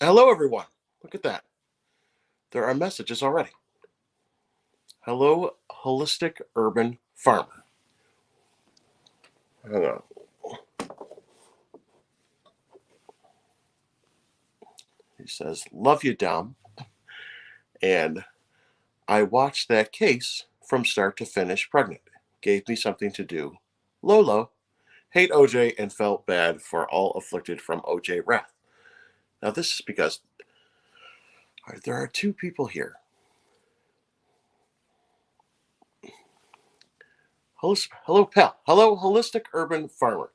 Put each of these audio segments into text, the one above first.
Hello, everyone. Look at that. There are messages already. Hello, holistic urban farmer. Hang on. He says, "Love you, Dom." And I watched that case from start to finish pregnant. Gave me something to do. Lolo. Hate OJ and felt bad for all afflicted from OJ wrath. Now, this is because there are two people here. Hello, pal. Hello, holistic urban farmer.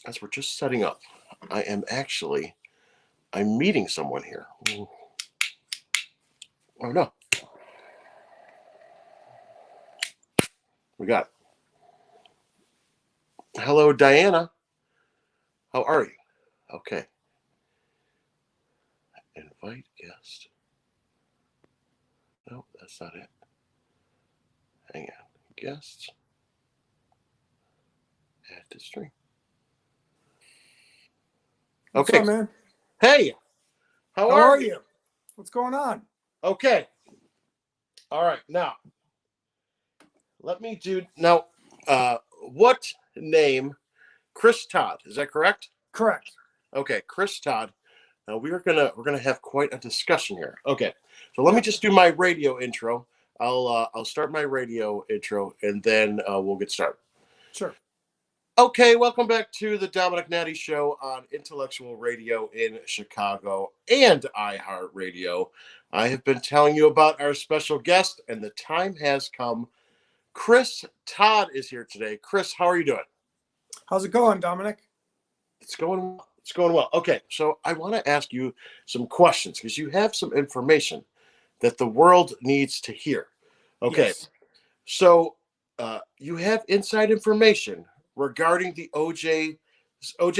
As we're just setting up, I'm meeting someone here. Oh, no. We got it. Hello, Diana. How are you? Okay. Invite guest. No, that's not it. Hang on. Guests. Add to stream. What's Okay. up, man? Hey, how are you? What's going on? Okay. All right. Now, let me do now. What name? Kris Todd. Is that correct? Correct. Okay, Kris Todd. Now we're gonna have quite a discussion here. Okay, so let me just do my radio intro. I'll start my radio intro and then we'll get started. Sure. Okay, welcome back to the Domenick Natty Show on Intellectual Radio in Chicago and iHeartRadio. I have been telling you about our special guest, and the time has come. Kris Todd is here today. Kris, how are you doing? How's it going, Domenick? It's going well. Okay, so I want to ask you some questions because you have some information that the world needs to hear. Okay, Yes. so you have inside information regarding the OJ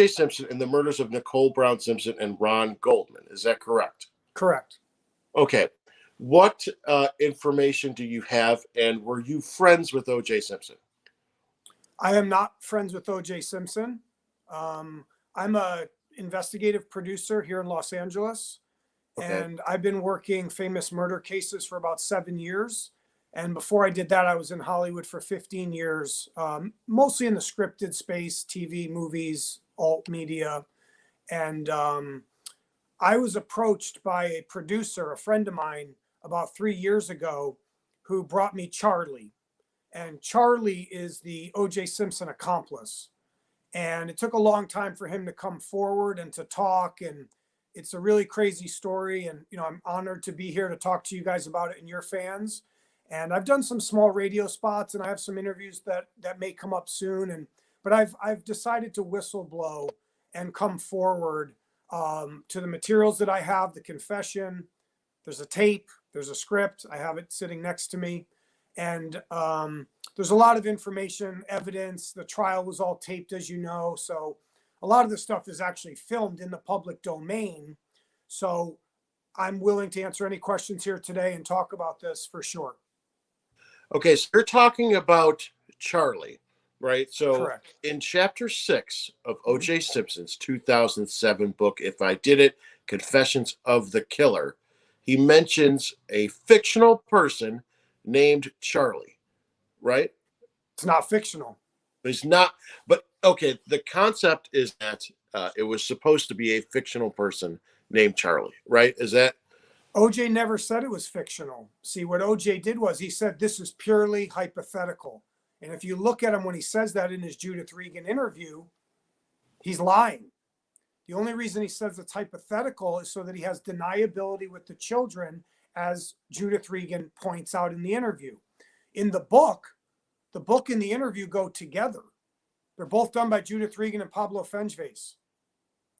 Simpson and the murders of Nicole Brown Simpson and Ron Goldman. Is that correct? Correct. Okay. What information do you have, and were you friends with OJ Simpson? I am not friends with OJ Simpson. I'm a investigative producer here in Los Angeles, and I've been working famous murder cases for about 7 years. And before I did that, I was in Hollywood for 15 years, mostly in the scripted space, TV, movies, alt media. And I was approached by a producer, a friend of mine, about 3 years ago, who brought me Charlie. And Charlie is the OJ Simpson accomplice. And it took a long time for him to come forward and to talk. And it's a really crazy story. And, I'm honored to be here to talk to you guys about it and your fans. And I've done some small radio spots, and I have some interviews that may come up soon. But I've decided to whistleblow and come forward to the materials that I have, the confession. There's a tape, there's a script. I have it sitting next to me. And there's a lot of information, evidence. The trial was all taped, as you know. So a lot of the stuff is actually filmed in the public domain. So I'm willing to answer any questions here today and talk about this for sure. Okay, so you're talking about Charlie, right? So Correct. in chapter 6 of OJ Simpson's 2007 book, If I Did It, Confessions of the Killer, he mentions a fictional person named Charlie, right? It's not fictional. It's not, but okay, the concept is that it was supposed to be a fictional person named Charlie, right? Is that? OJ never said it was fictional. See, what OJ did was he said this is purely hypothetical. And if you look at him when he says that in his Judith Regan interview, he's lying. The only reason he says it's hypothetical is so that he has deniability with the children, as Judith Regan points out in the interview. In the book and the interview go together. They're both done by Judith Regan and Pablo Fengeves.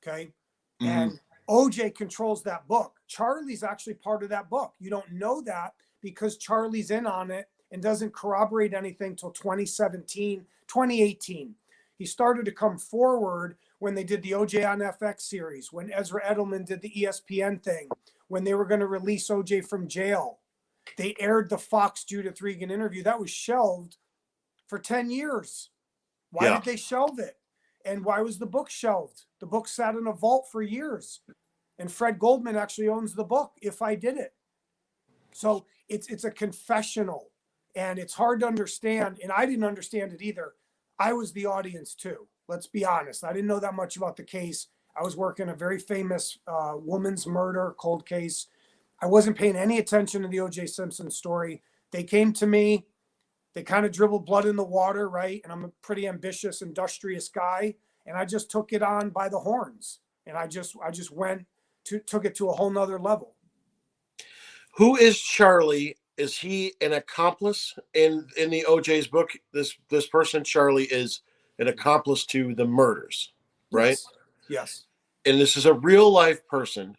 Okay. Mm-hmm. And OJ controls that book. Charlie's actually part of that book. You don't know that because Charlie's in on it and doesn't corroborate anything till 2018. He started to come forward when they did the OJ on FX series, when Ezra Edelman did the ESPN thing, when they were going to release OJ from jail. They aired the Fox Judith Regan interview. That was shelved for 10 years. Why did they shelve it? And why was the book shelved? The book sat in a vault for years. And Fred Goldman actually owns the book, If I Did It. So it's a confessional, and it's hard to understand. And I didn't understand it either. I was the audience too. Let's be honest. I didn't know that much about the case. I was working a very famous woman's murder cold case. I wasn't paying any attention to the OJ Simpson story. They came to me. They kind of dribbled blood in the water, right? And I'm a pretty ambitious, industrious guy, and I just took it on by the horns, and I just took it to a whole nother level. Who is Charlie? Is he an accomplice in the OJ's book? This person, Charlie, is an accomplice to the murders, right? Yes. And this is a real life person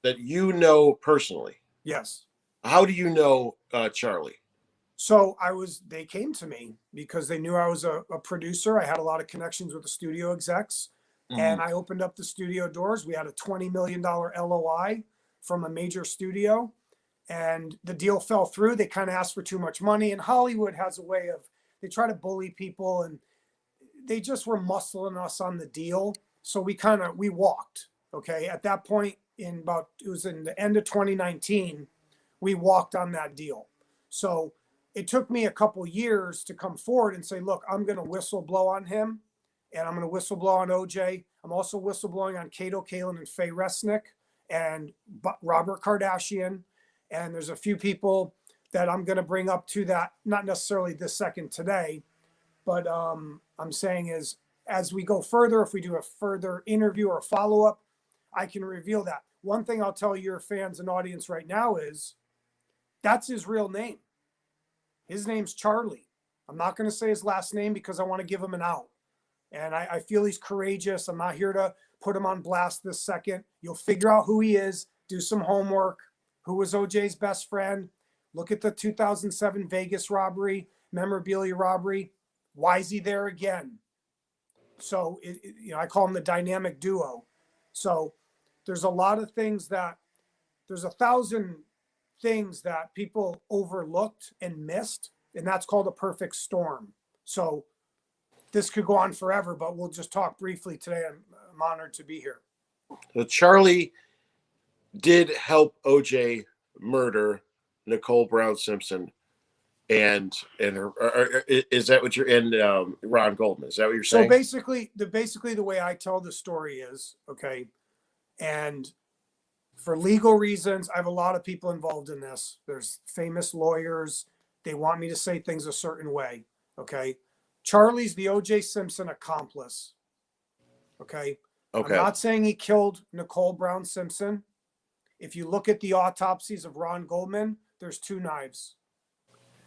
that you know personally. Yes. How do you know Charlie? So they came to me because they knew I was a producer. I had a lot of connections with the studio execs, and I opened up the studio doors. We had a $20 million LOI from a major studio, and the deal fell through. They kind of asked for too much money, and Hollywood has a way of, they try to bully people, and they just were muscling us on the deal. So we walked. Okay. At that point it was in the end of 2019, we walked on that deal. So it took me a couple years to come forward and say, look, I'm going to whistleblow on him, and I'm going to whistleblow on OJ. I'm also whistleblowing on Kato Kaelin and Faye Resnick and Robert Kardashian. And there's a few people that I'm going to bring up to that, not necessarily this second today, but I'm saying is, as we go further, if we do a further interview or a follow-up, I can reveal that. One thing I'll tell your fans and audience right now is that's his real name. His name's Charlie. I'm not going to say his last name because I want to give him an out. And I feel he's courageous. I'm not here to put him on blast this second. You'll figure out who he is, do some homework. Who was OJ's best friend? Look at the 2007 Vegas robbery, memorabilia robbery. Why is he there again? So, I call him the dynamic duo. So there's a lot of things there's 1,000 things that people overlooked and missed, and that's called a perfect storm. So this could go on forever, but we'll just talk briefly today. I'm honored to be here. So Charlie did help OJ murder Nicole Brown Simpson and her. Is that what you're in? Ron Goldman? Is that what you're saying? So basically the way I tell the story is, okay, and for legal reasons, I have a lot of people involved in this. There's famous lawyers. They want me to say things a certain way. Okay. Charlie's the OJ Simpson accomplice. Okay. I'm not saying he killed Nicole Brown Simpson. If you look at the autopsies of Ron Goldman, there's 2 knives.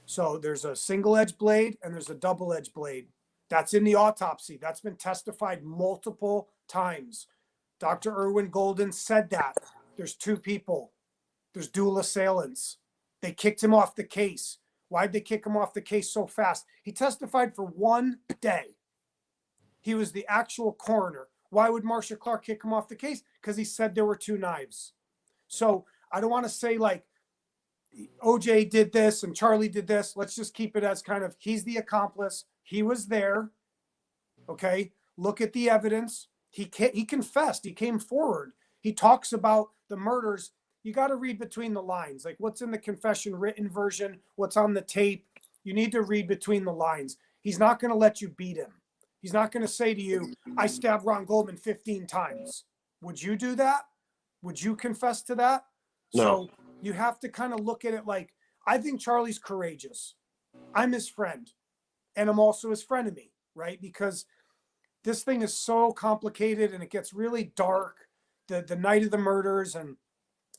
So there's a single-edged blade and there's a double-edged blade. That's in the autopsy. That's been testified multiple times. Dr. Irwin Golden said that. There's 2 people. There's dual assailants. They kicked him off the case. Why'd they kick him off the case so fast? He testified for 1 day. He was the actual coroner. Why would Marcia Clark kick him off the case? Because he said there were 2 knives. So I don't want to say like OJ did this and Charlie did this. Let's just keep it as kind of, he's the accomplice. He was there. Okay. Look at the evidence. He confessed. He came forward. He talks about the murders. You got to read between the lines, like what's in the confession written version, what's on the tape. You need to read between the lines. He's not going to let you beat him. He's not going to say to you, I stabbed Ron Goldman 15 times. Would you do that? Would you confess to that? No. So you have to kind of look at it like, I think Charlie's courageous. I'm his friend, and I'm also his frenemy, right? Because this thing is so complicated and it gets really dark the night of the murders. And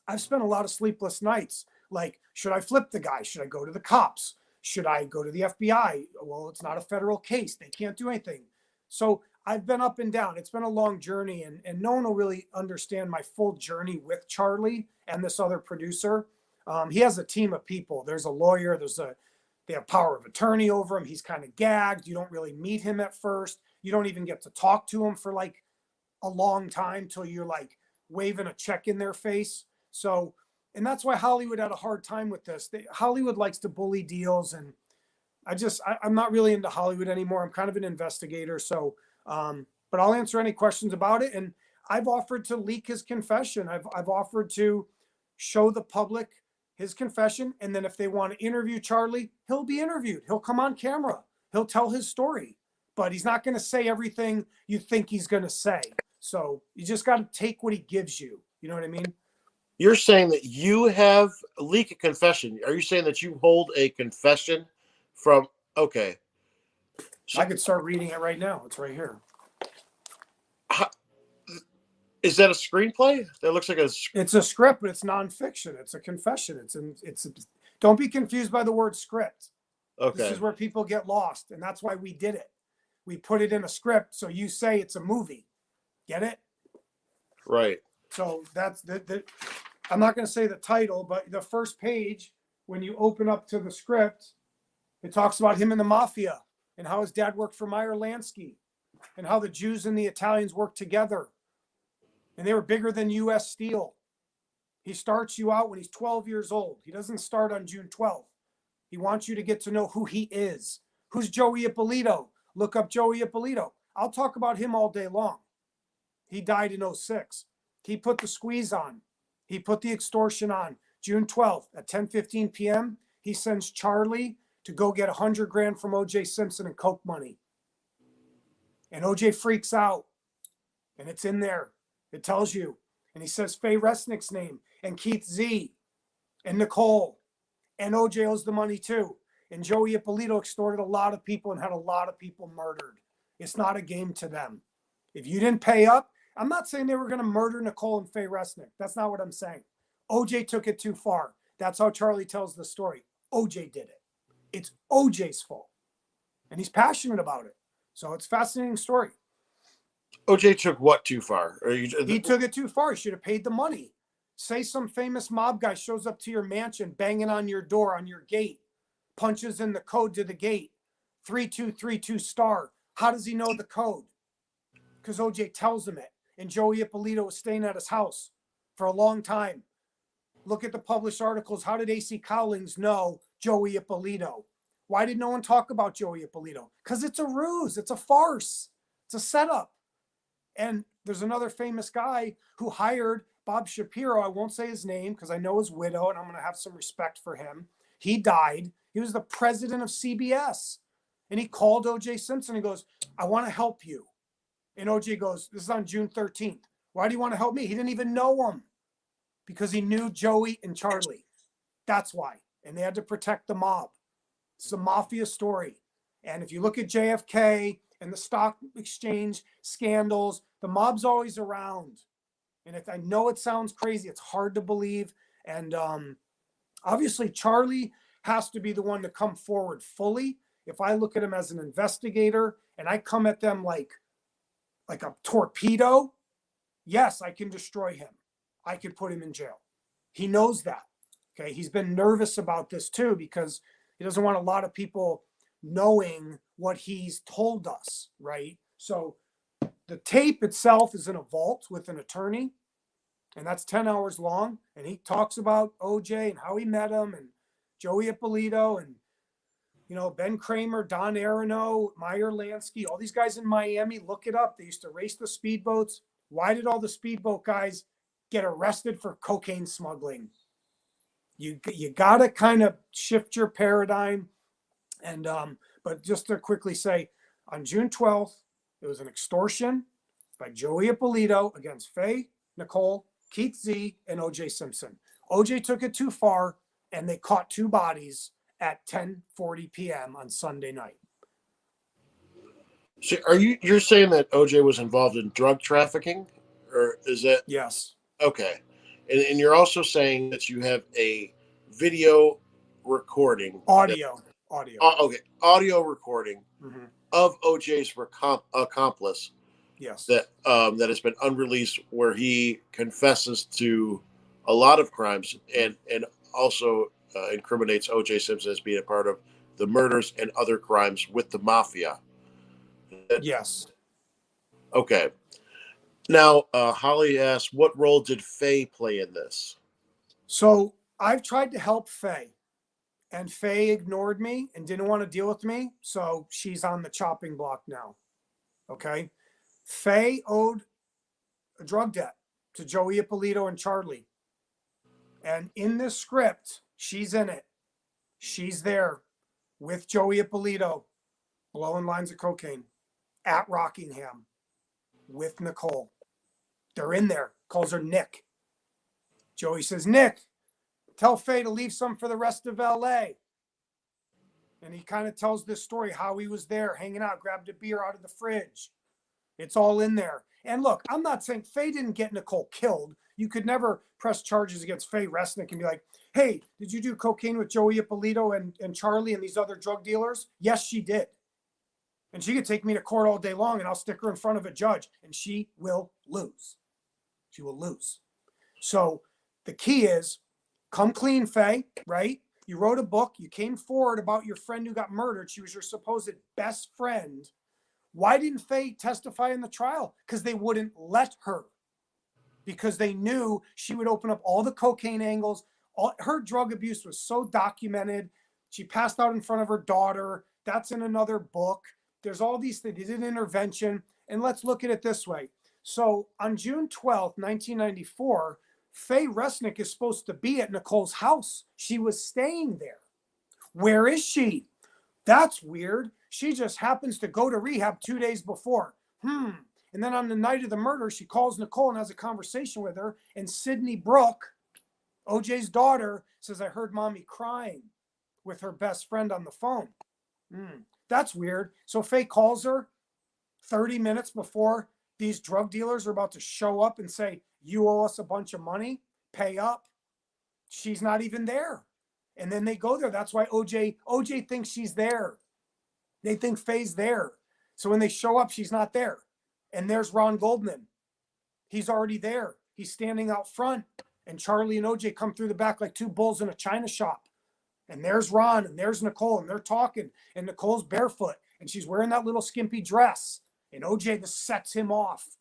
I've spent a lot of sleepless nights. Like, should I flip the guy? Should I go to the cops? Should I go to the FBI? Well, it's not a federal case. They can't do anything. So I've been up and down. It's been a long journey, and no one will really understand my full journey with Charlie and this other producer. He has a team of people. There's a lawyer. They have power of attorney over him. He's kind of gagged. You don't really meet him at first. You don't even get to talk to him for like a long time till you're like waving a check in their face. So, and that's why Hollywood had a hard time with this. Hollywood likes to bully deals, and I'm not really into Hollywood anymore. I'm kind of an investigator. So but I'll answer any questions about it. And I've offered to leak his confession. I've offered to show the public his confession. And then if they want to interview Charlie, he'll be interviewed. He'll come on camera. He'll tell his story, but he's not going to say everything you think he's going to say. So you just got to take what he gives you. You know what I mean? You're saying that you have leaked a confession. Are you saying that you hold a confession from, okay. So, I could start reading it right now. It's right here. Is that a screenplay? That looks like It's a script, but it's nonfiction. It's a confession. Don't be confused by the word script. Okay. This is where people get lost, and that's why we did it. We put it in a script, so you say it's a movie. Get it? Right. So that's I'm not going to say the title, but the first page, when you open up to the script, it talks about him in the mafia and how his dad worked for Meyer Lansky and how the Jews and the Italians worked together. And they were bigger than U.S. Steel. He starts you out when he's 12 years old. He doesn't start on June 12th. He wants you to get to know who he is. Who's Joey Ippolito? Look up Joey Ippolito. I'll talk about him all day long. He died in 2006. He put the squeeze on. He put the extortion on. June 12th at 10:15 p.m., he sends Charlie to go get $100,000 from OJ Simpson and Coke money. And OJ freaks out. And it's in there. It tells you. And he says Faye Resnick's name and Keith Z and Nicole. And OJ owes the money too. And Joey Ippolito extorted a lot of people and had a lot of people murdered. It's not a game to them. If you didn't pay up, I'm not saying they were going to murder Nicole and Faye Resnick. That's not what I'm saying. OJ took it too far. That's how Charlie tells the story. OJ did it. It's OJ's fault. And he's passionate about it. So it's a fascinating story. OJ took what too far? He took it too far. He should have paid the money. Say some famous mob guy shows up to your mansion, banging on your door, on your gate, punches in the code to the gate, 3232 star. How does he know the code? Because OJ tells him it. And Joey Ippolito was staying at his house for a long time. Look at the published articles. How did AC Cowlings know Joey Ippolito? Why did no one talk about Joey Ippolito? Because it's a ruse. It's a farce. It's a setup. And there's another famous guy who hired Bob Shapiro. I won't say his name because I know his widow and I'm going to have some respect for him. He died. He was the president of CBS. And he called OJ Simpson and goes, I want to help you. And OJ goes, this is on June 13th. Why do you want to help me? He didn't even know him because he knew Joey and Charlie. That's why. And they had to protect the mob. It's a mafia story. And if you look at JFK and the stock exchange scandals, the mob's always around. And if I know it sounds crazy, it's hard to believe. And obviously, Charlie has to be the one to come forward fully. If I look at him as an investigator and I come at them like a torpedo, yes, I can destroy him. I could put him in jail. He knows that. Okay. He's been nervous about this too because he doesn't want a lot of people knowing what he's told us, right? So the tape itself is in a vault with an attorney, and that's 10 hours long. And he talks about OJ and how he met him and Joey Ippolito and, you know, Ben Kramer, Don Aronow, Meyer Lansky, all these guys in Miami. Look it up. They used to race the speedboats. Why did all the speedboat guys get arrested for cocaine smuggling? You got to kind of shift your paradigm. And but just to quickly say, on June 12th, it was an extortion by Joey Ippolito against Faye, Nicole, Keith Z, and OJ Simpson. OJ took it too far, and they caught two bodies at 10:40 p.m. on Sunday night. So you're saying that OJ was involved in drug trafficking, or is that? Yes. Okay. And you're also saying that you have a video recording. Audio. Okay. Audio recording of OJ's accomplice. Yes. That has been unreleased, where he confesses to a lot of crimes and also incriminates OJ Simpson as being a part of the murders and other crimes with the mafia. Yes. Okay. Now, Holly asks, what role did Faye play in this? So I've tried to help Faye, and Faye ignored me and didn't want to deal with me. So she's on the chopping block now. Okay. Faye owed a drug debt to Joey Ippolito and Charlie. And in this script, she's in it. She's there with Joey Ippolito, blowing lines of cocaine at Rockingham with Nicole. They're in there. Calls her Nick. Joey says, Nick, tell Faye to leave some for the rest of LA. And he kind of tells this story, how he was there hanging out, grabbed a beer out of the fridge. It's all in there. And look, I'm not saying Faye didn't get Nicole killed. You could never press charges against Faye Resnick and be like, hey, did you do cocaine with Joey Ippolito and Charlie and these other drug dealers? Yes, she did. And she could take me to court all day long and I'll stick her in front of a judge and she will lose. She will lose. So the key is come clean, Faye, right? You wrote a book. You came forward about your friend who got murdered. She was your supposed best friend. Why didn't Faye testify in the trial? Because they wouldn't let her. Because they knew she would open up all the cocaine angles. Her drug abuse was so documented. She passed out in front of her daughter. That's in another book. There's all these things. They did an intervention. And let's look at it this way. So on June 12th, 1994, Faye Resnick is supposed to be at Nicole's house. She was staying there. Where is she? That's weird. She just happens to go to rehab 2 days before. And then on the night of the murder, she calls Nicole and has a conversation with her. And Sydney Brooke, OJ's daughter, says, I heard mommy crying with her best friend on the phone. That's weird. So Faye calls her 30 minutes before these drug dealers are about to show up and say, you owe us a bunch of money, pay up. She's not even there. And then they go there. That's why OJ thinks she's there. They think Faye's there. So when they show up, she's not there. And there's Ron Goldman. He's already there. He's standing out front. And Charlie and OJ come through the back like two bulls in a china shop. And there's Ron and there's Nicole and they're talking. And Nicole's barefoot and she's wearing that little skimpy dress. And OJ just sets him off.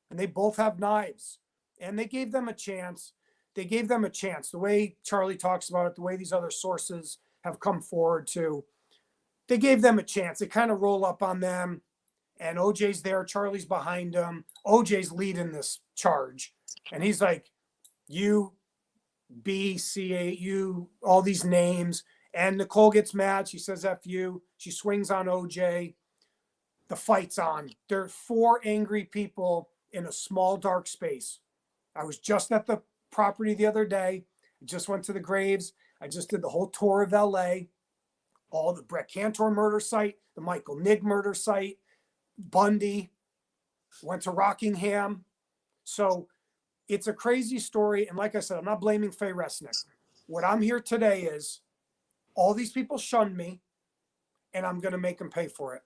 And they both have knives. And they gave them a chance. They gave them a chance. The way Charlie talks about it, the way these other sources have come forward too. They gave them a chance. They kind of roll up on them. And OJ's there. Charlie's behind him. OJ's leading this charge. And he's like, you, B, C, A, U, all these names. And Nicole gets mad. She says, F you. She swings on OJ. The fight's on. There are 4 angry people in a small, dark space. I was just at the property the other day. I just went to the graves. I just did the whole tour of LA. All the Brett Cantor murder site, the Michael Nigg murder site, Bundy, went to Rockingham. So it's a crazy story. And like I said, I'm not blaming Faye Resnick. What I'm here today is all these people shunned me and I'm going to make them pay for it.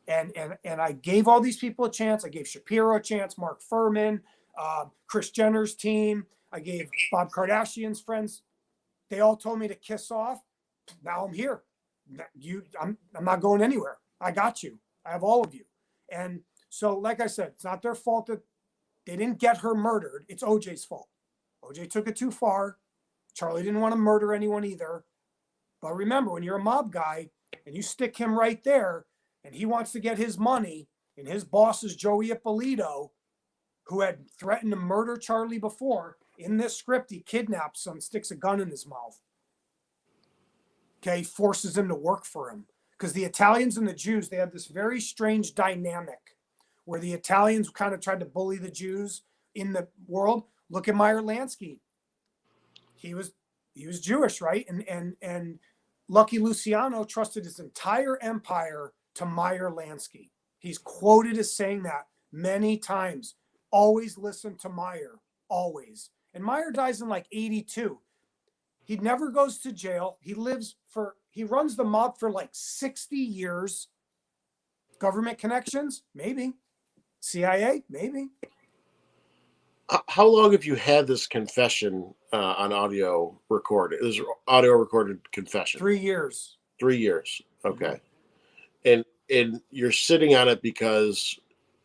And I gave all these people a chance. I gave Shapiro a chance, Mark Furman, Kris Jenner's team. I gave Bob Kardashian's friends. They all told me to kiss off. Now I'm here. I'm not going anywhere. I got you. I have all of you. And so, like I said, it's not their fault that they didn't get her murdered. It's OJ's fault. OJ took it too far. Charlie didn't want to murder anyone either. But remember, when you're a mob guy and you stick him right there and he wants to get his money and his boss is Joey Ippolito, who had threatened to murder Charlie before, in this script, he kidnaps him, sticks a gun in his mouth. Okay, forces him to work for him. Because the Italians and the Jews, they had this very strange dynamic where the Italians kind of tried to bully the Jews in the world. Look at Meyer Lansky. He was Jewish, right? And Lucky Luciano trusted his entire empire to Meyer Lansky. He's quoted as saying that many times. Always listen to Meyer, always. And Meyer dies in like 82. He never goes to jail. He runs the mob for like 60 years. Government connections? Maybe. CIA? Maybe. How long have you had this confession on audio recorded? This audio recorded confession? 3 years. 3 years. Okay. And you're sitting on it because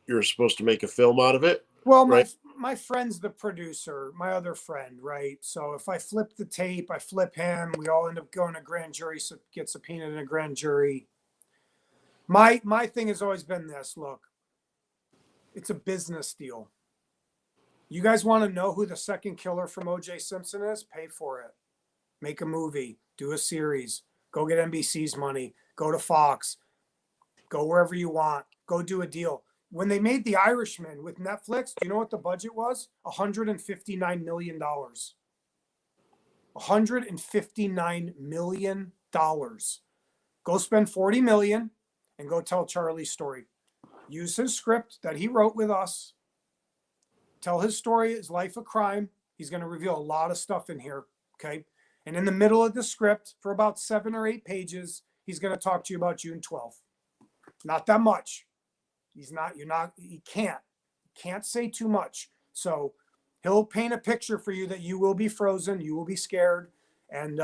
you're supposed to make a film out of it? Well, right? my friend's the producer, my other friend, right? So if I flip the tape, I flip him, we all end up going to grand jury, so get subpoenaed in a grand jury. My thing has always been this, look, It's a business deal. You guys want to know who the second killer from OJ Simpson is? Pay for it. Make a movie, do a series, go get NBC's money, go to Fox, go wherever you want, go do a deal. When they made The Irishman with Netflix, do you know what the budget was? $159 million. $159 million. Go spend $40 million and go tell Charlie's story. Use his script that he wrote with us. Tell his story, his life of crime. He's going to reveal a lot of stuff in here, okay? And in the middle of the script, for about 7 or 8 pages, he's going to talk to you about June 12th. Not that much. He can't say too much. So he'll paint a picture for you that you will be frozen, you will be scared. And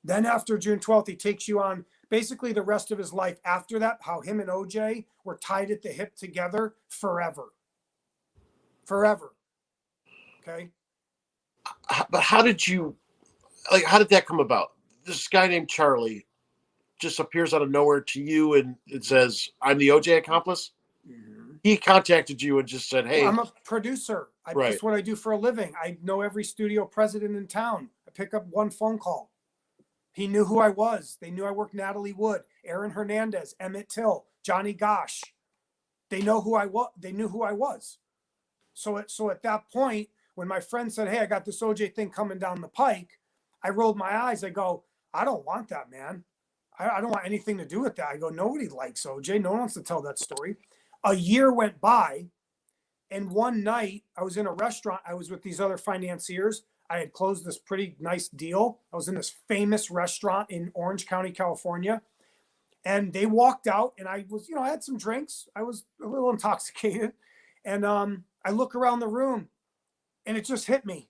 then after June 12th, he takes you on basically the rest of his life after that, how him and OJ were tied at the hip together forever. Forever. Okay? But how did that come about? This guy named Charlie just appears out of nowhere to you and it says, I'm the OJ accomplice? Mm-hmm. He contacted you and just said, hey. I'm a producer. That's what I do for a living. I know every studio president in town. I pick up one phone call. He knew who I was. They knew I worked Natalie Wood, Aaron Hernandez, Emmett Till, Johnny Gosh. They know who I was. They knew who I was. So at that point, when my friend said, hey, I got this OJ thing coming down the pike, I rolled my eyes. I go, I don't want that, man. I don't want anything to do with that. I go, nobody likes OJ. No one wants to tell that story. A year went by, and one night I was in a restaurant. I was with these other financiers. I had closed this pretty nice deal. I was in this famous restaurant in Orange County, California. And they walked out, and I was, I had some drinks. I was a little intoxicated. And I look around the room, and it just hit me.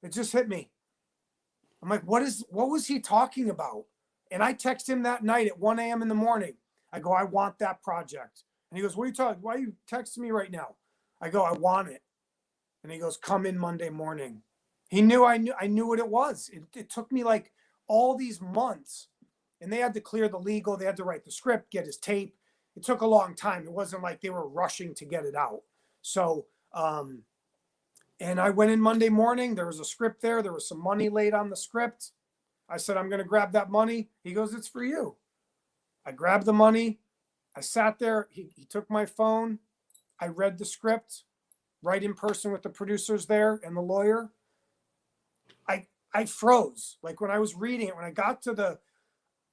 I'm like, what was he talking about? And I text him that night at 1 a.m. in the morning. I go, I want that project. And he goes, what are you talking? Why are you texting me right now? I go, I want it. And he goes, come in Monday morning. He knew I knew what it was. It took me like all these months. And they had to clear the legal. They had to write the script, get his tape. It took a long time. It wasn't like they were rushing to get it out. So, and I went in Monday morning. There was a script there. There was some money laid on the script. I said, I'm going to grab that money. He goes, it's for you. I grabbed the money. I sat there. He took my phone. I read the script right in person with the producers there and the lawyer. I froze. Like when I was reading it, when I got to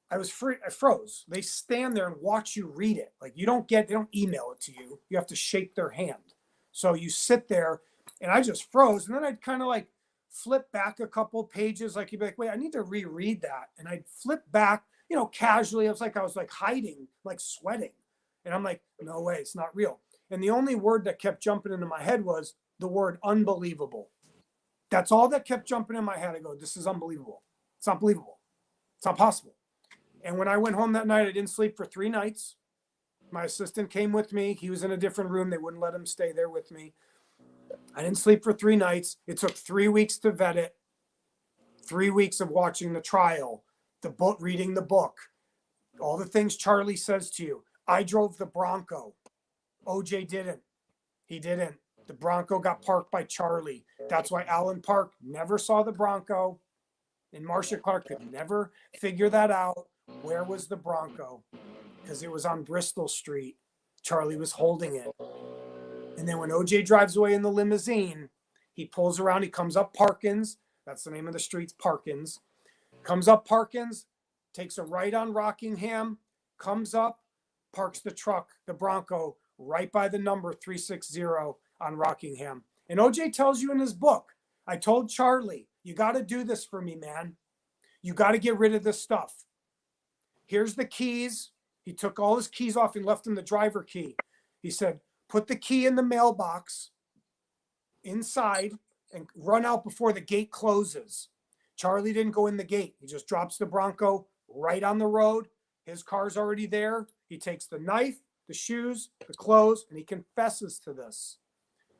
I froze. They stand there and watch you read it. Like they don't email it to you. You have to shake their hand. So you sit there and I just froze. And then I'd kind of like flip back a couple pages. Like you'd be like, wait, I need to reread that. And I'd flip back, casually. I was like hiding, like sweating. And I'm like, no way, it's not real. And the only word that kept jumping into my head was the word unbelievable. That's all that kept jumping in my head. I go, this is unbelievable. It's not believable. It's not possible. And when I went home that night, I didn't sleep for 3 nights. My assistant came with me. He was in a different room. They wouldn't let him stay there with me. I didn't sleep for 3 nights. It took 3 weeks to vet it. 3 weeks of watching the trial, the book, reading the book, all the things Charlie says to you. I drove the Bronco. OJ didn't. He didn't. The Bronco got parked by Charlie. That's why Alan Park never saw the Bronco. And Marcia Clark could never figure that out. Where was the Bronco? Because it was on Bristol Street. Charlie was holding it. And then when OJ drives away in the limousine, he pulls around. He comes up Parkins. That's the name of the street, Parkins. Comes up Parkins, takes a right on Rockingham, comes up, parks the truck, the Bronco, right by the number 360 on Rockingham. And OJ tells you in his book, I told Charlie, you got to do this for me, man. You got to get rid of this stuff. Here's the keys. He took all his keys off and left him the driver key. He said, put the key in the mailbox inside and run out before the gate closes. Charlie didn't go in the gate. He just drops the Bronco right on the road. His car's already there. He takes the knife, the shoes, the clothes, and he confesses to this.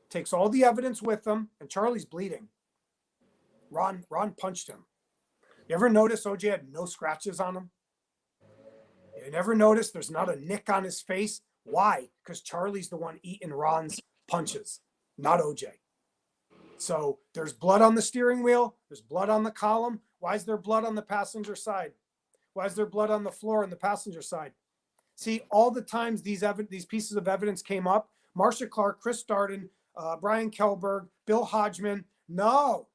Takes all the evidence with him, and Charlie's bleeding. Ron punched him. You ever notice OJ had no scratches on him? You never noticed there's not a nick on his face? Why? Because Charlie's the one eating Ron's punches, not OJ. So there's blood on the steering wheel. There's blood on the column. Why is there blood on the passenger side? Why is there blood on the floor on the passenger side? See, all the times these pieces of evidence came up, Marcia Clark, Chris Darden, Brian Kellberg, Bill Hodgman, no,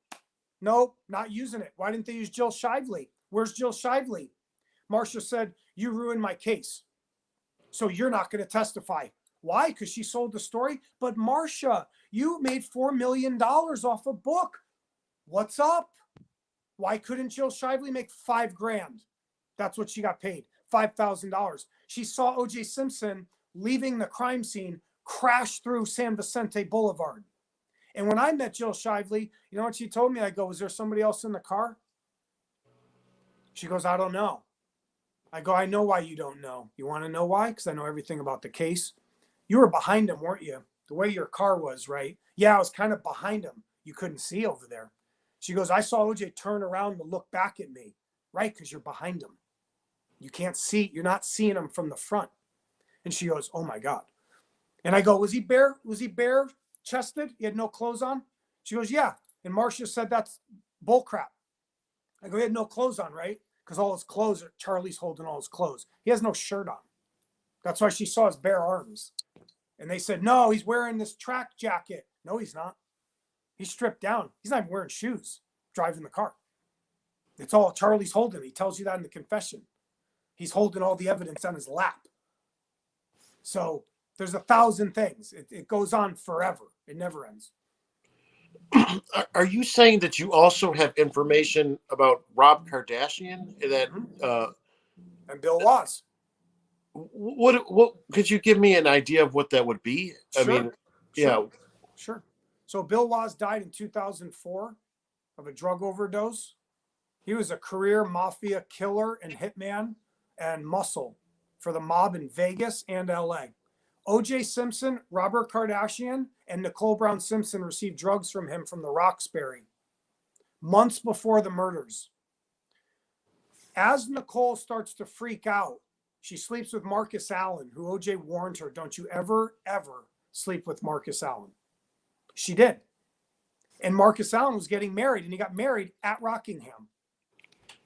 not using it. Why didn't they use Jill Shively? Where's Jill Shively? Marcia said, you ruined my case, so you're not going to testify. Why? Because she sold the story. But Marcia, you made $4 million off a book. What's up? Why couldn't Jill Shively make $5,000? That's what she got paid, $5,000. She saw OJ Simpson leaving the crime scene, crash through San Vicente Boulevard. And when I met Jill Shively, you know what she told me? I go, was there somebody else in the car? She goes, I don't know. I go, I know why you don't know. You want to know why? Because I know everything about the case. You were behind him, weren't you? The way your car was, right? Yeah, I was kind of behind him. You couldn't see over there. She goes, I saw OJ turn around to look back at me, right? Because you're behind him. You can't see, you're not seeing him from the front. And she goes, oh my God. And I go, was he bare chested? He had no clothes on? She goes, yeah. And Marcia said, that's bull crap. I go, he had no clothes on, right? Because all his clothes are, Charlie's holding all his clothes. He has no shirt on. That's why she saw his bare arms. And they said, no, he's wearing this track jacket. No, he's not. He's stripped down. He's not even wearing shoes, driving the car. It's all Charlie's holding. He tells you that in the confession. He's holding all the evidence on his lap. So there's 1,000 things. It goes on forever. It never ends. Are you saying that you also have information about Rob Kardashian that and Bill Waz? What could you give me an idea of what that would be? Sure. I mean, yeah. Sure. So Bill Waz died in 2004 of a drug overdose. He was a career mafia killer and hitman and muscle for the mob in Vegas and LA. OJ Simpson, Robert Kardashian, and Nicole Brown Simpson received drugs from him from the Roxbury months before the murders. As Nicole starts to freak out, she sleeps with Marcus Allen, who OJ warned her, don't you ever, ever sleep with Marcus Allen. She did. And Marcus Allen was getting married, and he got married at Rockingham.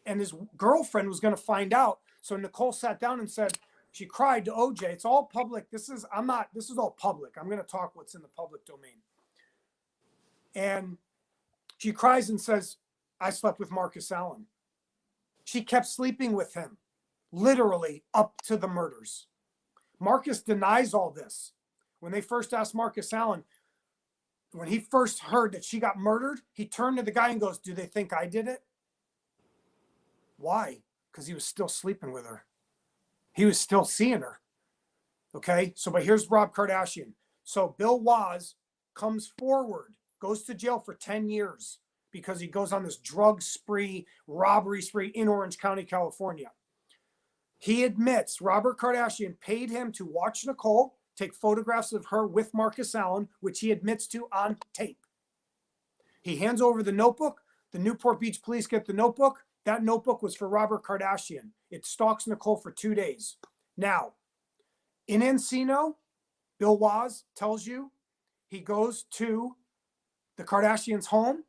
And his girlfriend was going to find out. So Nicole sat down and said, she cried to OJ, it's all public. This is all public. I'm going to talk what's in the public domain. And she cries and says, I slept with Marcus Allen. She kept sleeping with him, literally up to the murders. Marcus denies all this. When they first asked Marcus Allen, when he first heard that she got murdered, he turned to the guy and goes, do they think I did it? Why? Because he was still sleeping with her. He was still seeing her. Okay, so but here's Rob Kardashian. So Bill Waz comes forward, goes to jail for 10 years because he goes on this drug spree, robbery spree in Orange County, California. He admits Robert Kardashian paid him to watch Nicole, take photographs of her with Marcus Allen, which he admits to on tape. He hands over the notebook. The Newport Beach police get the notebook. That notebook was for Robert Kardashian. It stalks Nicole for 2 days. Now, in Encino, Bill Waz tells you he goes to the Kardashians' home,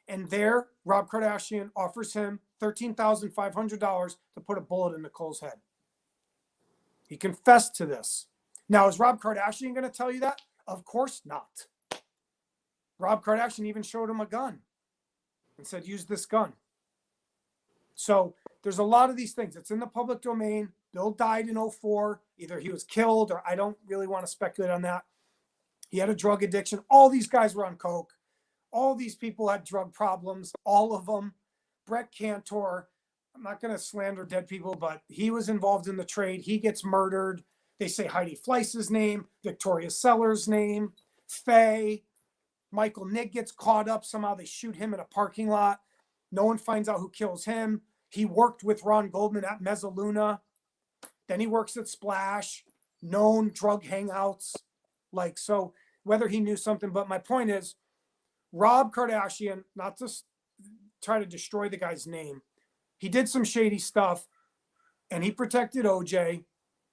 and there, Rob Kardashian offers him $13,500 to put a bullet in Nicole's head. He confessed to this. Now, is Rob Kardashian going to tell you that? Of course not. Rob Kardashian even showed him a gun and said, use this gun. So there's a lot of these things. It's in the public domain. Bill died in 2004. Either he was killed or I don't really want to speculate on that. He had a drug addiction. All these guys were on coke. All these people had drug problems. All of them. Brett Cantor, I'm not going to slander dead people, but he was involved in the trade. He gets murdered. They say Heidi Fleiss's name, Victoria Sellers' name, Faye. Michael Nick gets caught up. Somehow they shoot him in a parking lot. No one finds out who kills him. He worked with Ron Goldman at Mezzaluna. Then he works at Splash, known drug hangouts. Like, so whether he knew something, but my point is, Rob Kardashian, not to try to destroy the guy's name, he did some shady stuff and he protected OJ.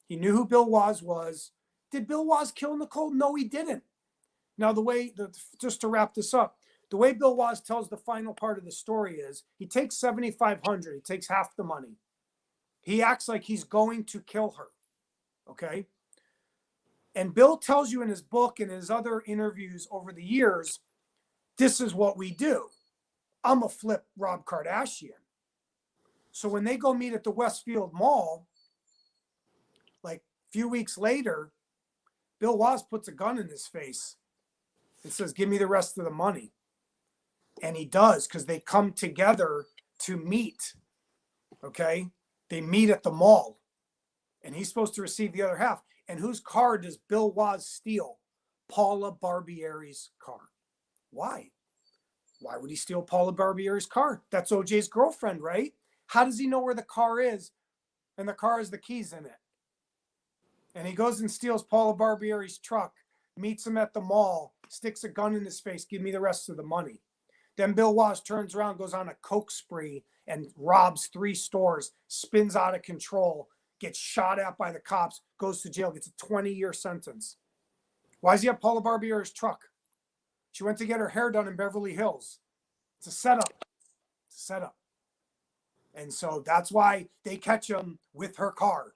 He knew who Bill Waz was. Did Bill Waz kill Nicole? No, he didn't. Now, just to wrap this up, the way Bill Waz tells the final part of the story is he takes $7,500. He takes half the money. He acts like he's going to kill her. Okay. And Bill tells you in his book and his other interviews over the years, this is what we do. I'm a flip Rob Kardashian. So when they go meet at the Westfield Mall, like a few weeks later, Bill Waz puts a gun in his face and says, give me the rest of the money. And he does, because they come together to meet. Okay. They meet at the mall and he's supposed to receive the other half. And whose car does Bill Waz steal? Paula Barbieri's car. Why? Why would he steal Paula Barbieri's car? That's OJ's girlfriend, right? How does he know where the car is? And the car has the keys in it. And he goes and steals Paula Barbieri's truck, meets him at the mall, sticks a gun in his face, give me the rest of the money. Then Bill Waz turns around, goes on a coke spree and robs 3 stores, spins out of control, gets shot at by the cops, goes to jail, gets a 20-year sentence. Why does he have Paula Barbieri's truck? She went to get her hair done in Beverly Hills. It's a setup. It's a setup. And so that's why they catch him with her car.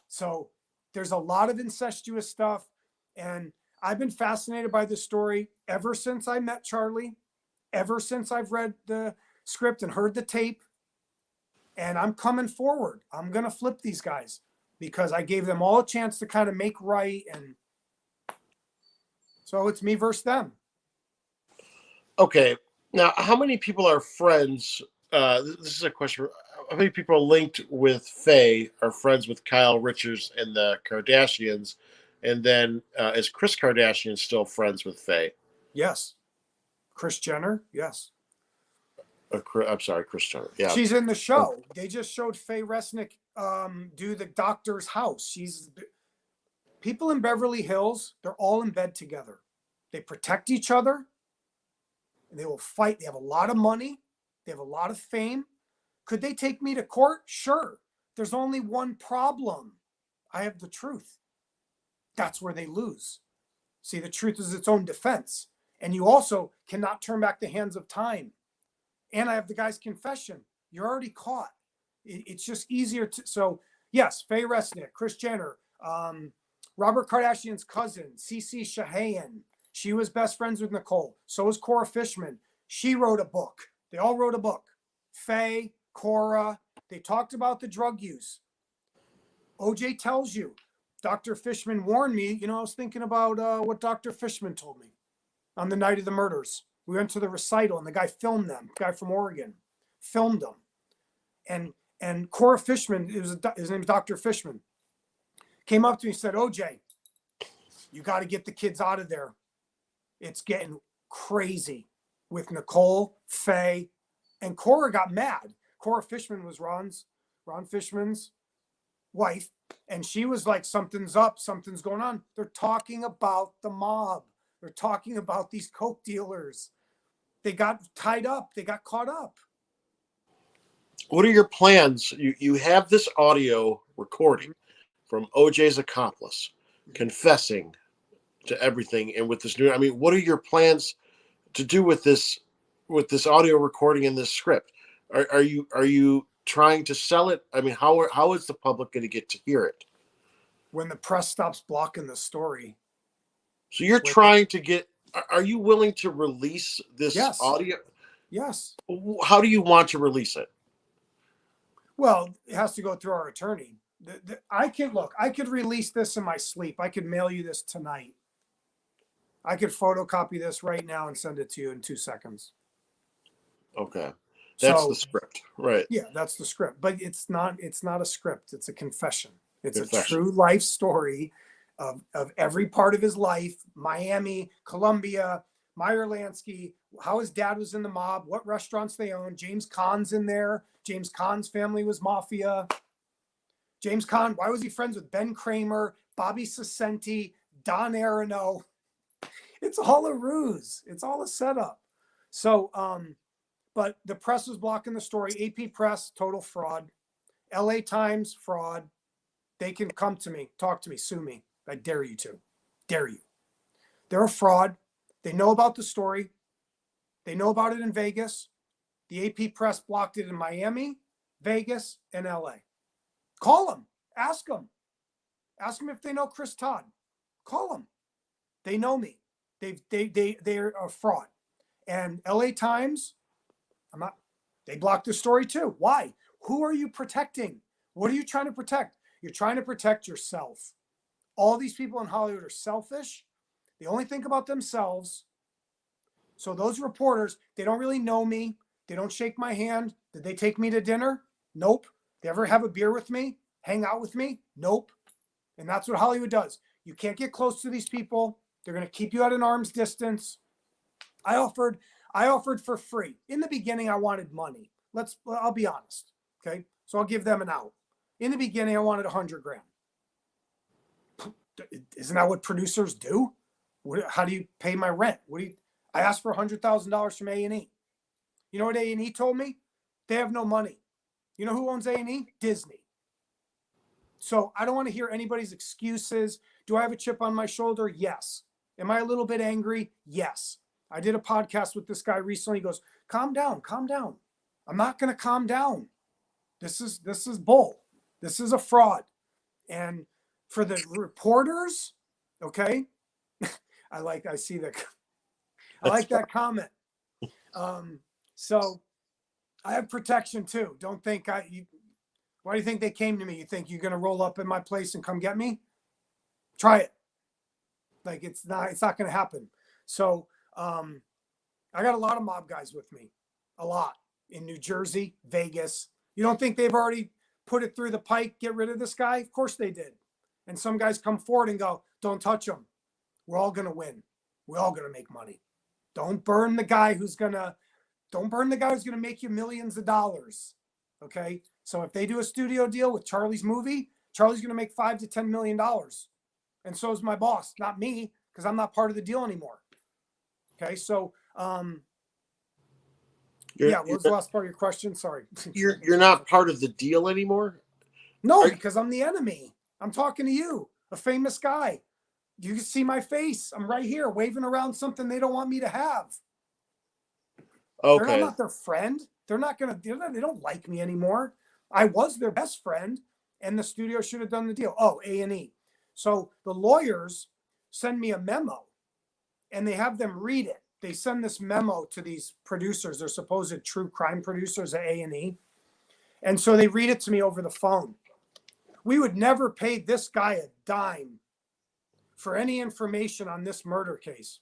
So there's a lot of incestuous stuff. And I've been fascinated by this story ever since I met Charlie, ever since I've read the script and heard the tape. And I'm coming forward. I'm going to flip these guys because I gave them all a chance to kind of make right. And so it's me versus them. Okay. Now, how many people are friends? This is a question. How many people are linked with Faye are friends with Kyle Richards and the Kardashians? And then is Kris Kardashian still friends with Faye? Yes. Kris Jenner? Yes. I'm sorry, Kris Jenner. Yeah. She's in the show. They just showed Faye Resnick do the doctor's house. People in Beverly Hills, they're all in bed together. They protect each other. And they will fight. They have a lot of money. They have a lot of fame. Could they take me to court? Sure. There's only one problem. I have the truth. That's where they lose. See, the truth is its own defense. And you also cannot turn back the hands of time. And I have the guy's confession. You're already caught. It's just easier to. So, yes, Faye Resnick, Kris Jenner, Robert Kardashian's cousin, Cece Shahayan. She was best friends with Nicole. So was Cora Fishman. She wrote a book. They all wrote a book. Faye, Cora, they talked about the drug use. OJ tells you, Dr. Fishman warned me. I was thinking about what Dr. Fishman told me on the night of the murders. We went to the recital and the guy filmed them. The guy from Oregon filmed them. And Cora Fishman, his name is Dr. Fishman, came up to me and said, OJ, you got to get the kids out of there. It's getting crazy with Nicole, Faye, and Cora got mad. Cora Fishman was Ron Fishman's wife. And she was like, something's up, something's going on. They're talking about the mob. They're talking about these coke dealers. They got tied up. They got caught up. What are your plans? You have this audio recording from OJ's accomplice confessing to everything, and with this new, what are your plans to do with this audio recording and this script? Are you trying to sell it? How is the public going to get to hear it? When the press stops blocking the story. So you're trying to get. Are you willing to release this audio? Yes. How do you want to release it? Well, it has to go through our attorney. I could release this in my sleep. I could mail you this tonight. I could photocopy this right now and send it to you in 2 seconds. Okay. That's the script, right? Yeah, that's the script. But it's not a script. It's a confession. It's a true life story of every part of his life. Miami, Colombia, Meyer Lansky, how his dad was in the mob, what restaurants they owned. James Caan's in there. James Caan's family was mafia. James Caan, why was he friends with Ben Kramer, Bobby Cicenti, Don Arono? It's all a ruse. It's all a setup. So, but the press was blocking the story. AP Press, total fraud. LA Times, fraud. They can come to me, talk to me, sue me. I dare you to. Dare you. They're a fraud. They know about the story. They know about it in Vegas. The AP press blocked it in Miami, Vegas, and LA. Call them. Ask them. Ask them if they know Chris Todd. Call them. They know me. They're a fraud. And LA Times, they blocked the story too. Why? Who are you protecting? What are you trying to protect? You're trying to protect yourself. All these people in Hollywood are selfish. They only think about themselves. So those reporters, they don't really know me. They don't shake my hand. Did they take me to dinner? Nope. They ever have a beer with me? Hang out with me? Nope. And that's what Hollywood does. You can't get close to these people. They're going to keep you at an arm's distance. I offered for free. In the beginning, I wanted money. I'll be honest. Okay. So I'll give them an out. In the beginning, I wanted $100,000. Isn't that what producers do? How do you pay my rent? I asked for $100,000 from A&E. You know what A&E told me? They have no money. You know who owns A&E? Disney. So I don't want to hear anybody's excuses. Do I have a chip on my shoulder? Yes. Am I a little bit angry? Yes. I did a podcast with this guy recently. He goes, calm down, calm down. I'm not going to calm down. This is bull. This is a fraud. And for the reporters, okay, I like that comment. So I have protection too. Don't think why do you think they came to me? You think you're going to roll up in my place and come get me? Try it. Like it's not going to happen. So I got a lot of mob guys with me, a lot in New Jersey, Vegas. You don't think they've already put it through the pike, get rid of this guy? Of course they did. And some guys come forward and go, don't touch him. We're all going to win. We're all going to make money. Don't burn the guy who's going to make you millions of dollars. Okay. So if they do a studio deal with Charlie's movie, Charlie's going to make $5 to $10 million. And so is my boss, not me, because I'm not part of the deal anymore. Okay. So, what was the last part of your question? Sorry. You're not part of the deal anymore? No, because I'm the enemy. I'm talking to you, a famous guy. You can see my face. I'm right here waving around something they don't want me to have. Okay. They're not their friend. They don't like me anymore. I was their best friend, and the studio should have done the deal. Oh, A&E. So the lawyers send me a memo, and they have them read it. They send this memo to these producers. They're supposed true crime producers at A&E. And so they read it to me over the phone. We would never pay this guy a dime for any information on this murder case.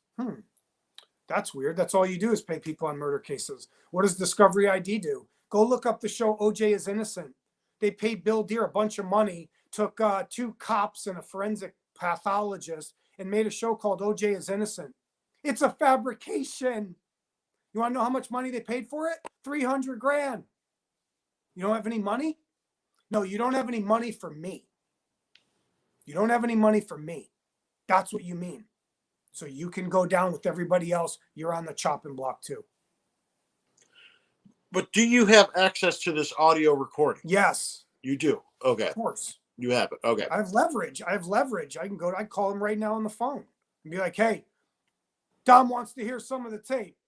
That's weird. That's all you do is pay people on murder cases. What does Discovery ID do? Go look up the show OJ is Innocent. They paid Bill Deere a bunch of money, took 2 cops and a forensic pathologist, and made a show called OJ is Innocent. It's a fabrication. You want to know how much money they paid for it? $300,000. You don't have any money? No, you don't have any money for me. You don't have any money for me. That's what you mean. So you can go down with everybody else. You're on the chopping block too. But do you have access to this audio recording? Yes. You do? Okay. Of course. You have it. Okay. I have leverage. I call him right now on the phone and be like, hey, Dom wants to hear some of the tape.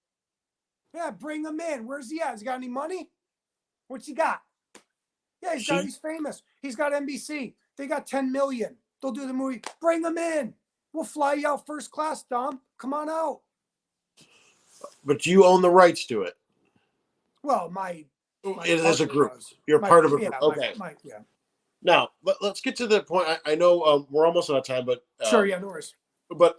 Yeah, bring him in. Where's he at? Has he got any money? What's he got? Yeah, he's famous. He's got NBC. They got 10 million. They'll do the movie. Bring him in. We'll fly you out first class, Dom. Come on out. But you own the rights to it. Well, it is a group. You're part of a group. Okay. Yeah. Now, let's get to the point. I know we're almost out of time, but sure, yeah, no worries. But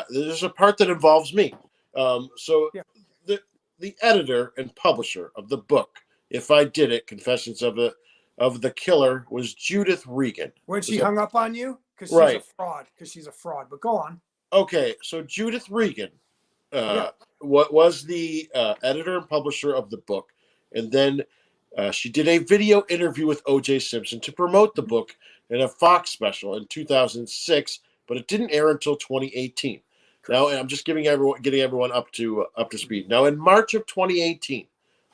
there's a part that involves me. The editor and publisher of the book, If I Did It, Confessions of the Killer, was Judith Regan. When she hung up on you? Because she's a fraud. But go on. Okay, so Judith Regan what was the editor and publisher of the book, and then she did a video interview with OJ Simpson to promote the book in a Fox special in 2006, but it didn't air until 2018. Now, I'm just getting everyone up to speed. Now, in March of 2018,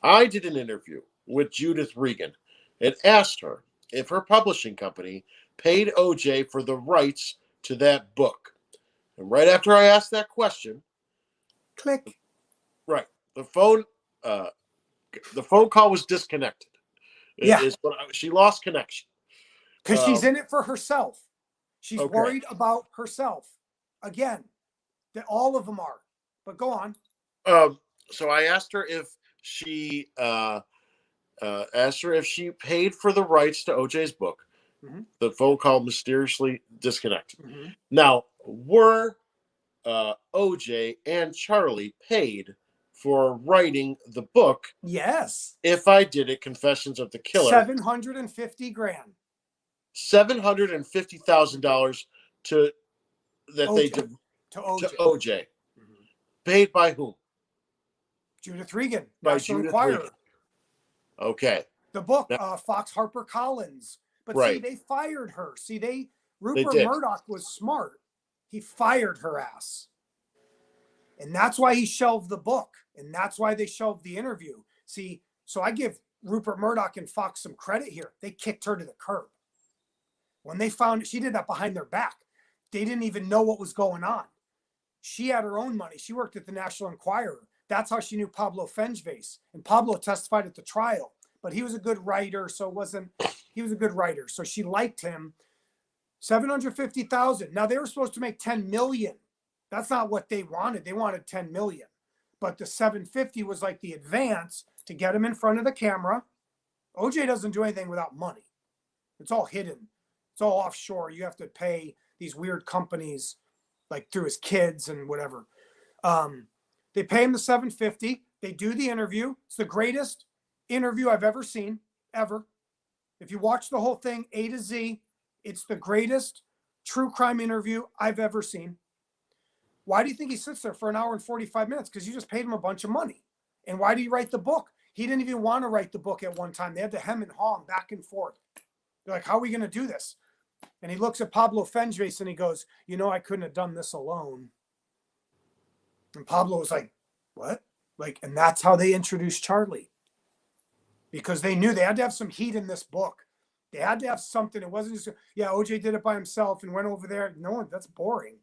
I did an interview with Judith Regan and asked her if her publishing company paid OJ for the rights to that book? And right after I asked that question, Click. right, the phone call was disconnected. Yeah. She lost connection. Because she's in it for herself. She's Okay. worried about herself. Again, that all of them are. But go on. So I asked her if she paid for the rights to OJ's book. Mm-hmm. The phone call mysteriously disconnected. Mm-hmm. Now, were OJ and Charlie paid for writing the book? Yes. If I Did It, Confessions of the Killer. $750,000. $750,000 to that OJ. they did To OJ. to OJ. Mm-hmm. Paid by whom? Judith Regan, By National Judith Enquirer. Regan. Okay. The book, Now, Fox Harper Collins. But right. see, they fired her. See, They Rupert did. Murdoch was smart. He fired her ass. And that's why he shelved the book. And that's why they shelved the interview. See, so I give Rupert Murdoch and Fox some credit here. They kicked her to the curb. When they found she did that behind their back. They didn't even know what was going on. She had her own money. She worked at the National Enquirer. That's how she knew Pablo Fenjves. And Pablo testified at the trial. But he was a good writer, he was a good writer. So she liked him. $750,000. Now they were supposed to make $10 million. That's not what they wanted. They wanted $10 million. But the 750 was like the advance to get him in front of the camera. OJ doesn't do anything without money. It's all hidden. It's all offshore. You have to pay these weird companies like through his kids and whatever. They pay him the 750. They do the interview. It's the greatest interview I've ever seen, ever. If you watch the whole thing A to Z, it's the greatest true crime interview I've ever seen. Why do you think he sits there for an hour and 45 minutes? Because you just paid him a bunch of money. And why did he write the book? He didn't even want to write the book at one time. They had to hem and haw him back and forth. They're like, how are we going to do this? And he looks at Pablo Fenjves and he goes, I couldn't have done this alone. And Pablo was like, what? And that's how they introduced Charlie. Because they knew they had to have some heat in this book. They had to have something. It wasn't just, OJ did it by himself and went over there. No, that's boring.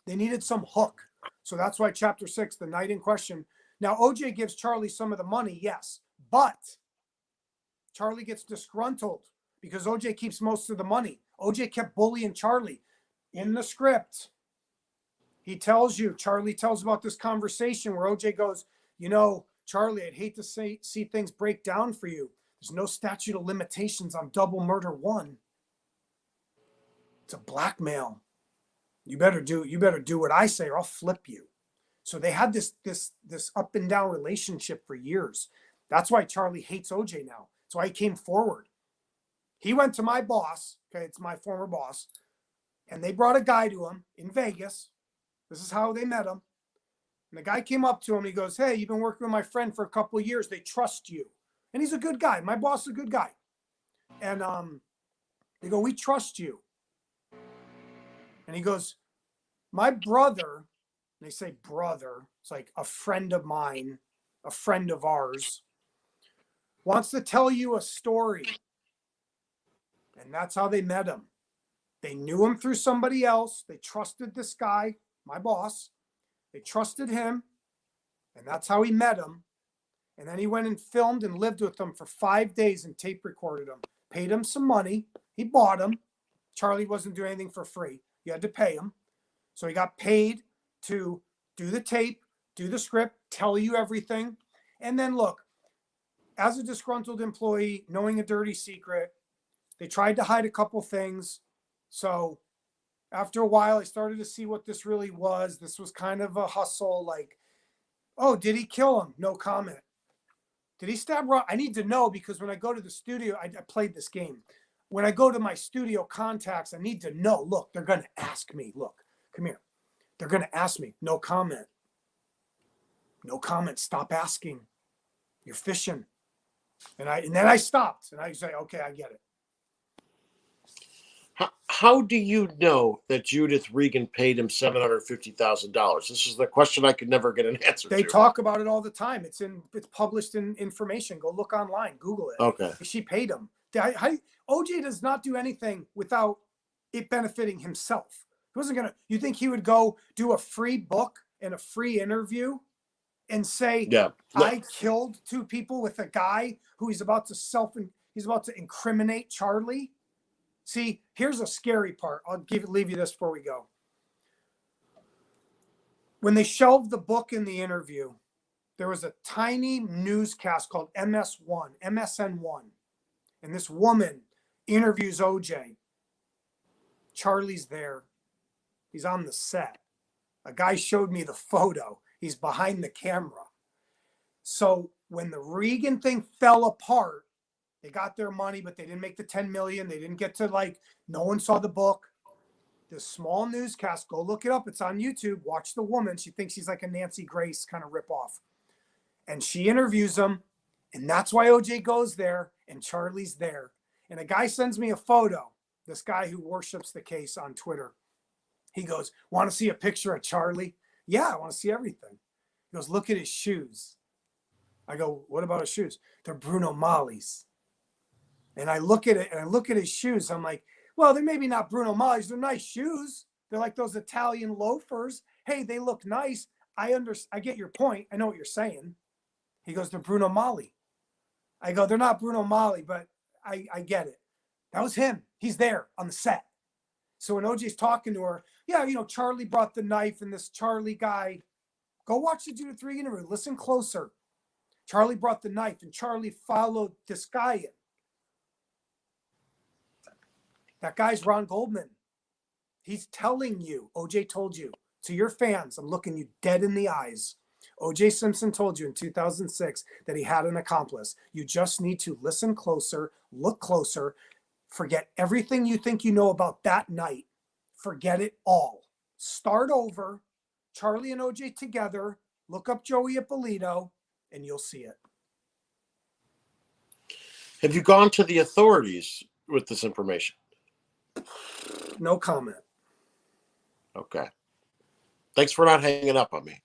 They needed some hook. So that's why chapter 6, the night in question. Now, OJ gives Charlie some of the money, yes. But Charlie gets disgruntled because OJ keeps most of the money. OJ kept bullying Charlie. In the script, Charlie tells about this conversation where OJ goes, Charlie, I'd hate to see things break down for you. There's no statute of limitations on double murder 1. It's a blackmail. You better do what I say or I'll flip you. So they had this up and down relationship for years. That's why Charlie hates OJ now. That's why he came forward. He went to my boss, okay, it's my former boss, and they brought a guy to him in Vegas. This is how they met him. And the guy came up to him. He goes, hey, you've been working with my friend for a couple of years. They trust you. And he's a good guy. My boss is a good guy. And they go, we trust you. And he goes, my brother, and they say brother, it's like a friend of mine, a friend of ours, wants to tell you a story. And that's how they met him. They knew him through somebody else. They trusted this guy, my boss. They trusted him. And that's how he met him. And then he went and filmed and lived with them for 5 days and tape recorded him. Paid him some money. He bought him. Charlie wasn't doing anything for free. You had to pay him. So he got paid to do the tape, do the script, tell you everything. And then look, as a disgruntled employee, knowing a dirty secret, they tried to hide a couple things. So after a while, I started to see what this really was. This was kind of a hustle. Like, oh, did he kill him? No comment. Did he stab Ron? I need to know because when I go to the studio, I played this game. When I go to my studio contacts, I need to know. Look, they're going to ask me. Look, come here. They're going to ask me. No comment. No comment. Stop asking. You're fishing. And then I stopped. And I say, okay, I get it. How do you know that Judith Regan paid him $750,000? This is the question I could never get an answer to. They talk about it all the time. It's published in information. Go look online. Google it. Okay. She paid him. OJ does not do anything without it benefiting himself. He wasn't going to, you think he would go do a free book and a free interview and say, Yeah. I killed 2 people with a guy who he's about to incriminate Charlie? See, here's a scary part. I'll leave you this before we go. When they shelved the book in the interview, there was a tiny newscast called MSN1. And this woman interviews OJ. Charlie's there. He's on the set. A guy showed me the photo. He's behind the camera. So when the Reagan thing fell apart, they got their money, but they didn't make the 10 million. They didn't get to no one saw the book. This small newscast, go look it up. It's on YouTube. Watch the woman. She thinks she's like a Nancy Grace kind of ripoff. And she interviews him. And that's why OJ goes there and Charlie's there. And a guy sends me a photo. This guy who worships the case on Twitter. He goes, want to see a picture of Charlie? Yeah, I want to see everything. He goes, look at his shoes. I go, what about his shoes? They're Bruno Mali's. And I look at it and I look at his shoes. I'm like, well, they're maybe not Bruno Mali's. They're nice shoes. They're like those Italian loafers. Hey, they look nice. I get your point. I know what you're saying. He goes, they're Bruno Mali. I go, they're not Bruno Mali, but I get it. That was him. He's there on the set. So when OJ's talking to her, yeah, Charlie brought the knife and this Charlie guy, go watch the Judith 3 interview. Listen closer. Charlie brought the knife and Charlie followed this guy in. That guy's Ron Goldman. He's telling you, OJ told you, to your fans, I'm looking you dead in the eyes. OJ Simpson told you in 2006 that he had an accomplice. You just need to listen closer, look closer, forget everything you think you know about that night. Forget it all. Start over. Charlie and OJ together. Look up Joey Ippolito, and you'll see it. Have you gone to the authorities with this information? No comment. Okay. Thanks for not hanging up on me.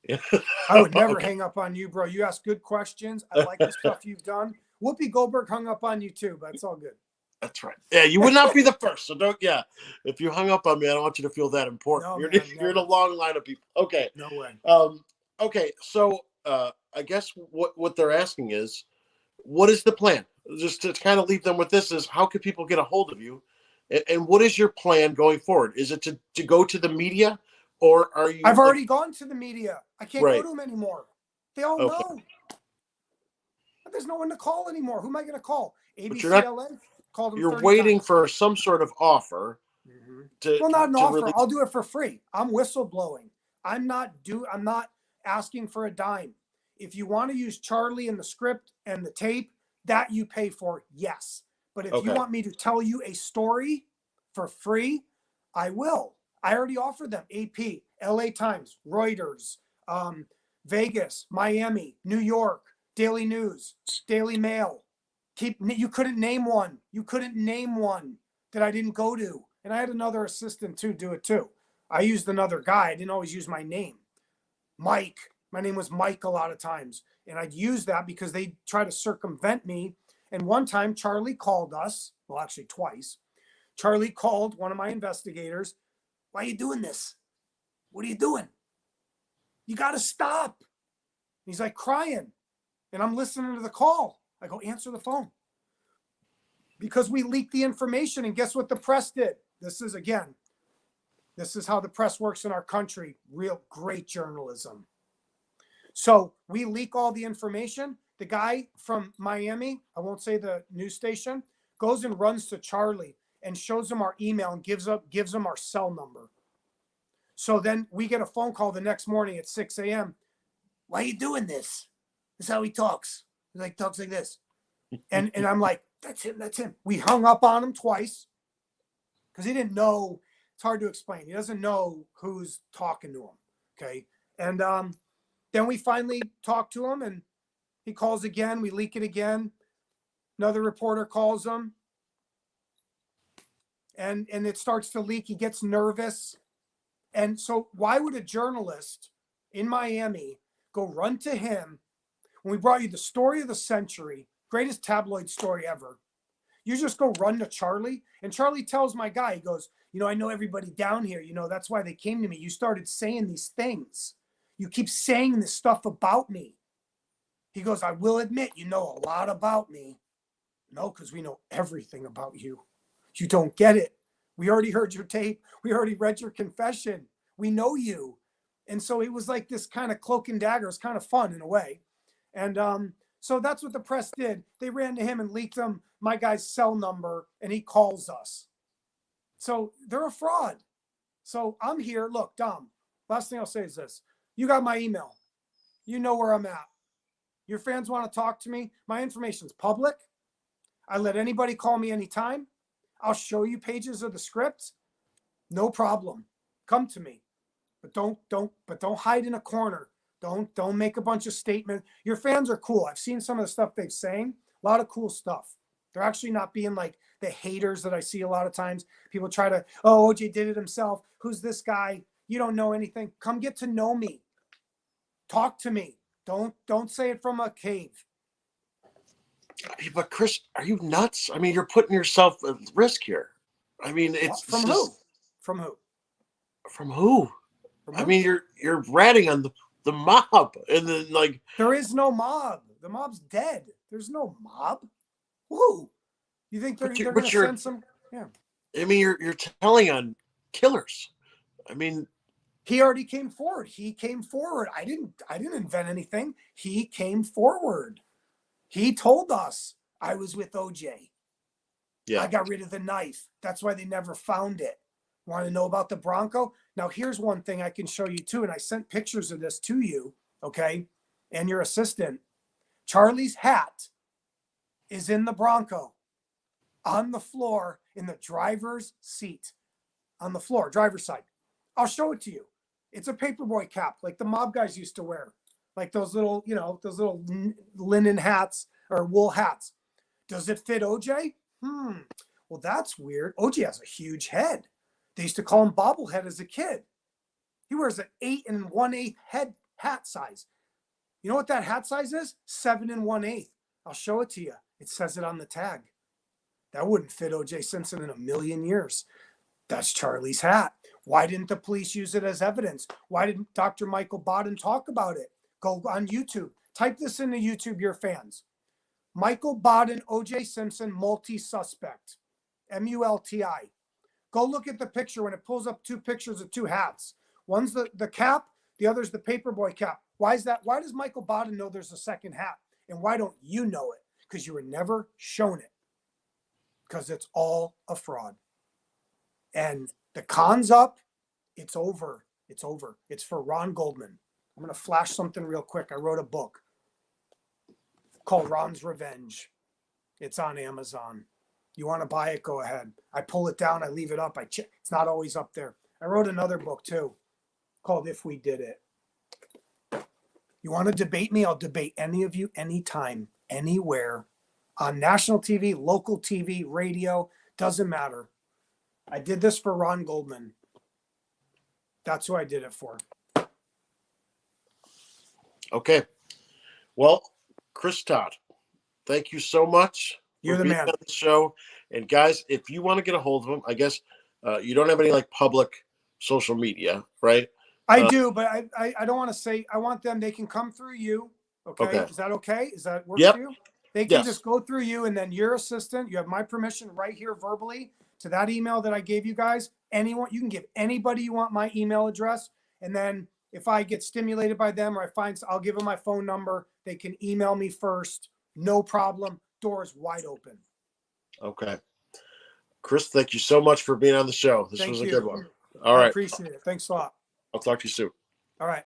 I would never hang up on you, bro. You ask good questions. I like the stuff you've done. Whoopi Goldberg hung up on you too, but it's all good. That's right. Yeah, you would not be the first. So don't. Yeah, if you hung up on me, I don't want you to feel that important. No, you're in a long line of people. Okay. No way. Okay. So I guess what they're asking is, what is the plan? Just to kind of leave them with this is, how can people get a hold of you, and what is your plan going forward? Is it to go to the media, or are you? I've already gone to the media. I can't go to them anymore. They all know. There's no one to call anymore. Who am I going to call? ABCLA? Called them. You're waiting for some sort of offer. Well, not an offer. I'll do it for free. I'm whistleblowing. I'm not asking for a dime. If you want to use Charlie and the script and the tape, that you pay for, yes. But if you want me to tell you a story for free, I will. I already offered them AP, LA Times, Reuters, Vegas, Miami, New York, Daily News, Daily Mail. You couldn't name one. You couldn't name one that I didn't go to. And I had another assistant too do it too. I used another guy. I didn't always use my name. Mike. My name was Mike a lot of times. And I'd use that because they try to circumvent me. And one time Charlie called us. Well, actually twice. Charlie called one of my investigators. Why are you doing this? What are you doing? You got to stop. He's like crying. And I'm listening to the call. I go, answer the phone. Because we leaked the information. And guess what the press did? This is how the press works in our country. Real great journalism. So we leak all the information. The guy from Miami, I won't say the news station, goes and runs to Charlie and shows him our email and gives him our cell number. So then we get a phone call the next morning at 6 a.m. Why are you doing this? This is how he talks. He talks like this. And I'm like, that's him. We hung up on him twice because he didn't know. It's hard to explain. He doesn't know who's talking to him. Okay. And then we finally talk to him and he calls again. We leak it again. Another reporter calls him. And it starts to leak. He gets nervous. And so why would a journalist in Miami go run to him when we brought you the story of the century, greatest tabloid story ever? You just go run to Charlie, and Charlie tells my guy, he goes, I know everybody down here. That's why they came to me. You started saying these things. You keep saying this stuff about me. He goes, I will admit, you know a lot about me. No, because we know everything about you. You don't get it. We already heard your tape. We already read your confession. We know you. And so it was like this kind of cloak and dagger. It's kind of fun in a way. And so that's what the press did. They ran to him and leaked him my guy's cell number, and he calls us. So they're a fraud. So I'm here. Look, Dom, last thing I'll say is this. You got my email. You know where I'm at. Your fans want to talk to me. My information's public. I let anybody call me anytime. I'll show you pages of the script. No problem. Come to me. But don't hide in a corner. Don't make a bunch of statements. Your fans are cool. I've seen some of the stuff they've saying. A lot of cool stuff. They're actually not being like the haters that I see a lot of times. People try to, OJ did it himself. Who's this guy? You don't know anything. Come get to know me. Talk to me. Don't say it from a cave. But Kris, are you nuts? I mean, you're putting yourself at risk here. I mean, it's from who? From who? From who? I mean, you're ratting on the mob, and then like there is no mob. The mob's dead. There's no mob. Who? You think they're going to send some? Yeah. I mean, you're telling on killers. I mean, he already came forward. He came forward. I didn't invent anything. He came forward. He told us I was with OJ. Yeah. I got rid of the knife. That's why they never found it. Want to know about the Bronco? Now, here's one thing I can show you too. And I sent pictures of this to you, okay? And your assistant. Charlie's hat is in the Bronco on the floor in the driver's seat. On the floor, driver's side. I'll show it to you. It's a paperboy cap like the mob guys used to wear. Like those little, those little linen hats or wool hats. Does it fit OJ? Well, that's weird. OJ has a huge head. They used to call him bobblehead as a kid. He wears an 8 1/8 head hat size. You know what that hat size is? 7 1/8. I'll show it to you. It says it on the tag. That wouldn't fit OJ Simpson in a million years. That's Charlie's hat. Why didn't the police use it as evidence? Why didn't Dr. Michael Baden talk about it? Go on YouTube. Type this into YouTube, your fans. Michael Baden, OJ Simpson, multi-suspect. MULTI. Go look at the picture when it pulls up two pictures of two hats. One's the cap, the other's the paperboy cap. Why is that? Why does Michael Baden know there's a second hat? And why don't you know it? Because you were never shown it. Because it's all a fraud. And the con's up. It's over. It's over. It's for Ron Goldman. I'm going to flash something real quick. I wrote a book called Ron's Revenge. It's on Amazon. You want to buy it, go ahead. I pull it down. I leave it up. I check. It's not always up there. I wrote another book too called If We Did It. You want to debate me? I'll debate any of you anytime, anywhere, on national TV, local TV, radio. Doesn't matter. I did this for Ron Goldman. That's who I did it for. Okay. Well, Kris Todd, thank you so much. You're the man. On the show. And guys, if you want to get a hold of him, I guess you don't have any like public social media, right? I do, but I don't want to say. I want them. They can come through you. Okay. Is that okay? Is that work for you? They can just go through you, and then your assistant. You have my permission right here verbally to that email that I gave you guys. Anyone, you can give anybody you want my email address, and then if I get stimulated by them or I'll give them my phone number. They can email me first. No problem. Doors wide open. Okay. Kris, thank you so much for being on the show. This was a good one. All right. I appreciate it. Thanks a lot. I'll talk to you soon. All right.